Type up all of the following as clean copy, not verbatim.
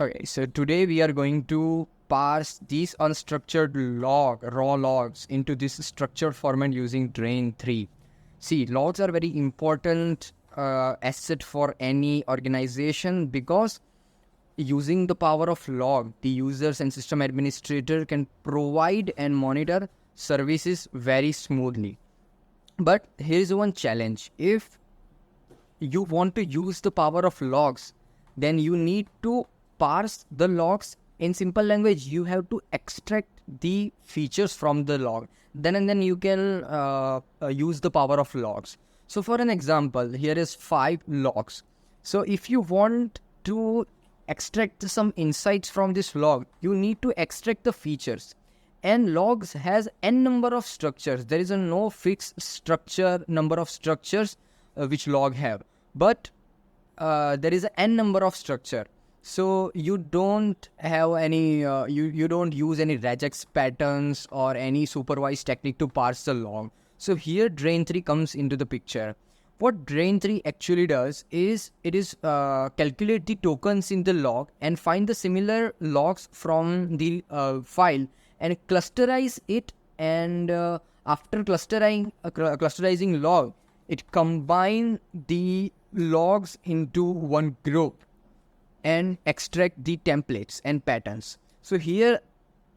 Okay, so today we are going to parse these unstructured raw logs into this structured format using Drain3. See, logs are very important asset for any organization because using the power of log, the users and system administrator can provide and monitor services very smoothly. But here is one challenge. If you want to use the power of logs, then you need to parse the logs. In simple language, you have to extract the features from the log. Then and then you can use the power of logs. So for an example, here is 5 logs. So if you want to extract some insights from this log, you need to extract the features. And logs has n number of structures. There is a no fixed structure number of structures which log have, but there is an n number of structure. So you don't have any you don't use any regex patterns or any supervised technique to parse the log. So here Drain3 comes into the picture. What Drain3 actually does is it is calculate the tokens in the log and find the similar logs from the file and clusterize it, and after clusterizing log, it combine the logs into one group and extract the templates and patterns. So here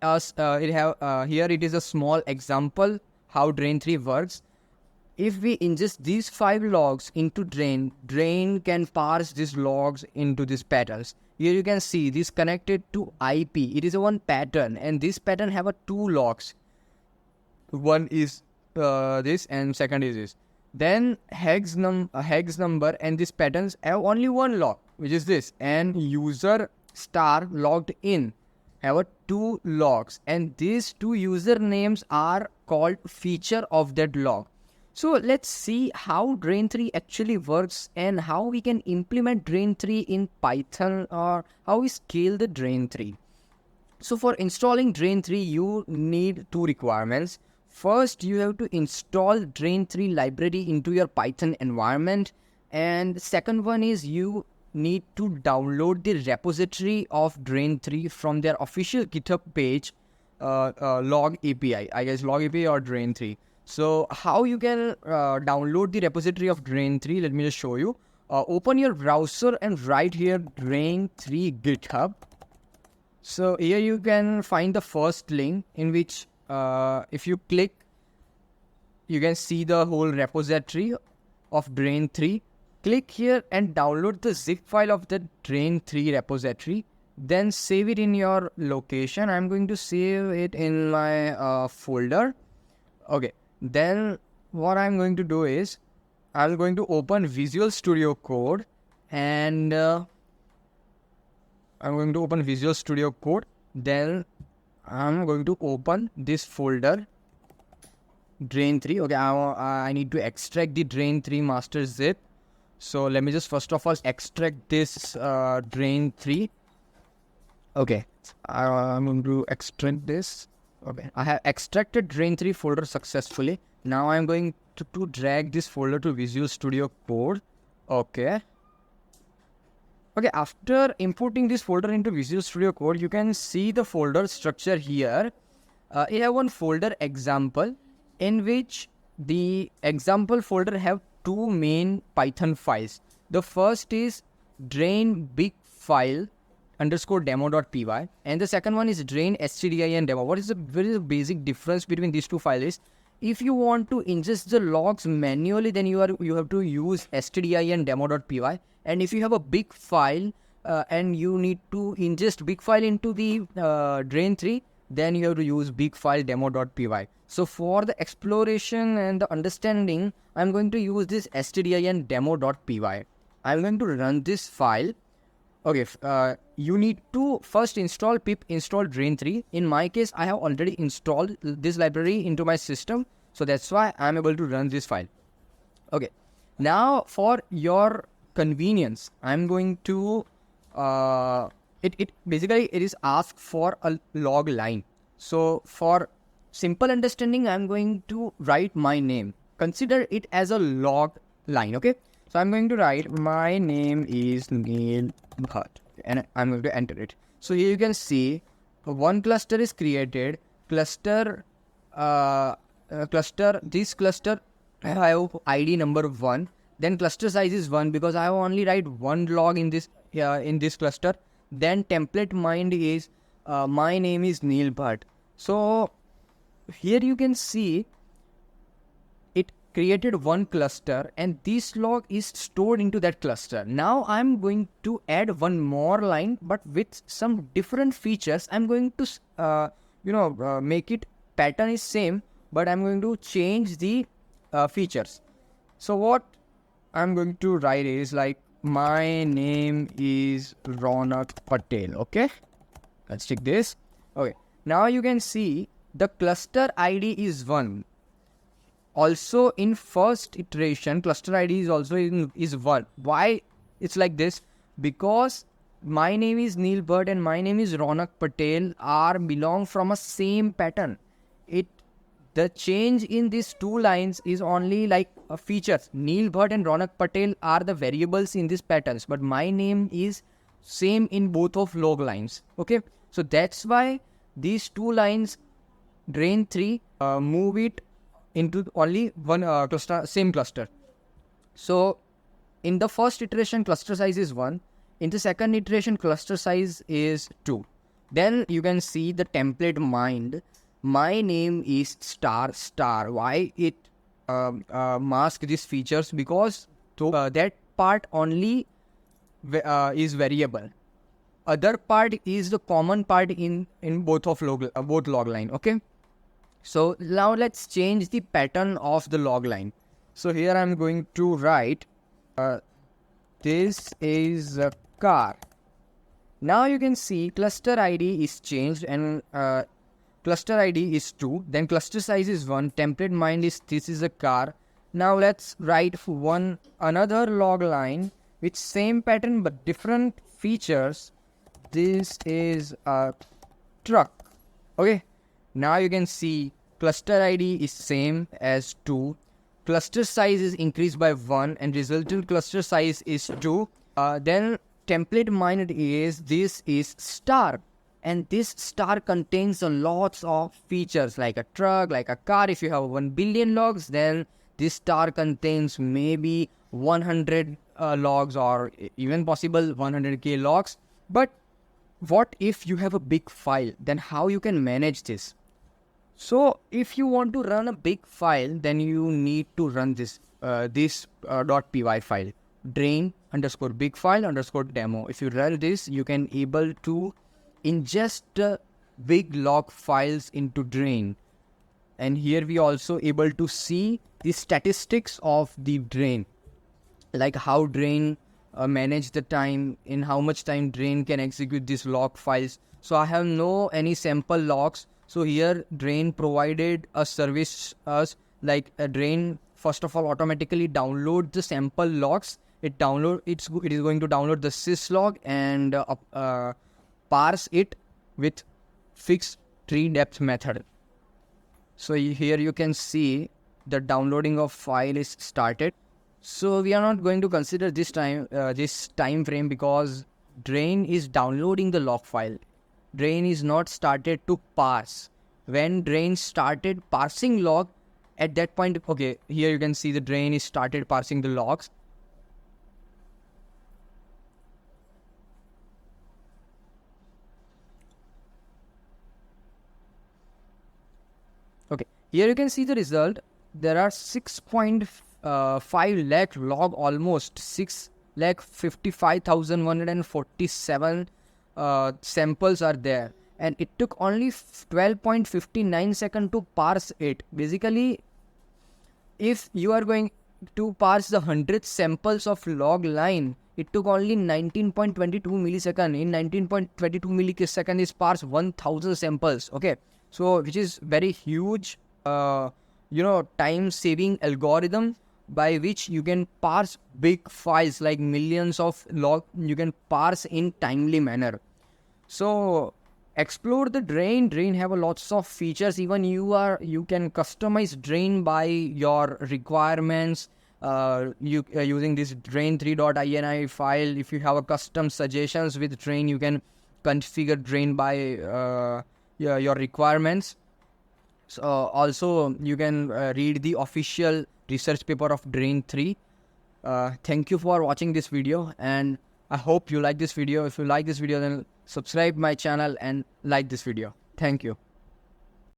here it is a small example how Drain3 works. If we ingest these 5 logs into Drain can parse these logs into these patterns. Here you can see this connected to IP. It is a one pattern, and this pattern have a 2 logs. One is this, and second is this. Then hex number, and these patterns have only one log, which is this. And user star logged in have a 2 logs, and these 2 usernames are called feature of that log. So let's see how Drain3 actually works and how we can implement Drain3 in Python, or how we scale the Drain3. So for installing Drain3, you need 2 requirements. First, you have to install Drain3 library into your Python environment. And the second one is you need to download the repository of Drain3 from their official GitHub page, log API, I guess log API or Drain3. So how you can download the repository of Drain3, let me just show you. Open your browser and write here Drain3 GitHub. So here you can find the first link in which if you click, you can see the whole repository of Drain3. Click here and download the zip file of the Drain3 repository. Then save it in your location. I'm going to save it in my folder. Okay. Then what I'm going to do is I'm going to open Visual Studio Code, and I'm going to open Visual Studio Code. Then I'm going to open this folder Drain3. Okay, I need to extract the Drain3 master zip. So let me just first of all extract this Drain3. Okay, I'm going to extract this. Okay, I have extracted Drain3 folder successfully. Now I'm going to drag this folder to Visual Studio Code. Okay. Okay, after importing this folder into Visual Studio Code, you can see the folder structure here. I have one folder example, in which the example folder have 2 main Python files. The first is drain big file _ demo.py, and the second one is drain stdin demo. What is the very basic difference between these 2 files? If you want to ingest the logs manually, then you have to use stdin demo.py. And if you have a big file and you need to ingest big file into the Drain3, then you have to use big file demo.py. So for the exploration and the understanding, I'm going to use this stdin demo.py. I'm going to run this file. Okay, you need to first install pip install Drain3. In my case, I have already installed this library into my system, so that's why I'm able to run this file. Okay, now for your convenience, I'm going to basically it is asked for a log line. So for simple understanding, I'm going to write my name. Consider it as a log line. Okay, So I'm going to write my name is Neil Bhatt and I'm going to enter it. So here you can see one cluster is created. This cluster I have ID number 1. Then cluster size is 1 because I have only write one log in this cluster. Then template mind is my name is Neil Bhatt. So here you can see it created one cluster and this log is stored into that cluster. Now I'm going to add one more line, but with some different features. I'm going to make it pattern is same, but I'm going to change the features. So what I'm going to write is like my name is Ronak Patel. Okay, let's check this. Okay, now you can see the cluster ID is 1. Also in first iteration, cluster ID is also is 1. Why it's like this? Because my name is Neil Bhatt and my name is Ronak Patel are belong from a same pattern. The change in these two lines is only like a features. Neil Bhatt and Ronak Patel are the variables in these patterns, but my name is same in both of log lines. Okay, so that's why these two lines Drain3 move it into only one cluster, same cluster. So in the first iteration cluster size is 1. In the second iteration cluster size is 2. Then you can see the template mind. My name is star. Why it mask these features? Because that part only is variable. Other part is the common part in both of both log line. Okay. So now let's change the pattern of the log line. So here I'm going to write this is a car. Now you can see cluster ID is changed and cluster ID is 2. Then cluster size is 1. Template mind is this is a car. Now let's write another log line with same pattern but different features. This is a truck. Okay. Now you can see cluster ID is same as 2. Cluster size is increased by 1 and resultant cluster size is 2. Then template mind is this is star. And this star contains a lots of features like a truck, like a car. If you have 1 billion logs, then this star contains maybe 100 logs or even possible 100k logs. But what if you have a big file? Then how you can manage this? So if you want to run a big file, then you need to run this .py file, drain_big file_demo. If you run this, you can able to ingest big log files into Drain. And here we also able to see the statistics of the Drain, like how Drain manage the time, in how much time Drain can execute these log files. So I have no any sample logs. So here Drain provided a service us like a Drain first of all automatically download the sample logs. It is going to download the syslog and parse it with fixed tree depth method. So here you can see the downloading of file is started. So we are not going to consider this time frame because Drain is downloading the log file. Drain is not started to parse. When Drain started parsing log, at that point, okay, here you can see the Drain is started parsing the logs. Okay, here you can see the result. There are 6.5 lakh log, almost 6,55,147 samples are there, and it took only 12.59 seconds to parse it. Basically, if you are going to parse the 100 samples of log line, it took only 19.22 millisecond. In 19.22 millisecond is parse 1000 samples. Okay, so which is very huge time saving algorithm by which you can parse big files like millions of log. You can parse in timely manner. So explore the Drain. Drain have a lots of features. Even you can customize Drain by your requirements, using this drain3.ini file. If you have a custom suggestions with Drain, you can configure Drain by your requirements. So also you can read the official research paper of Drain3. Thank you for watching this video, and I hope you like this video. If you like this video, then subscribe my channel and like this video. Thank you.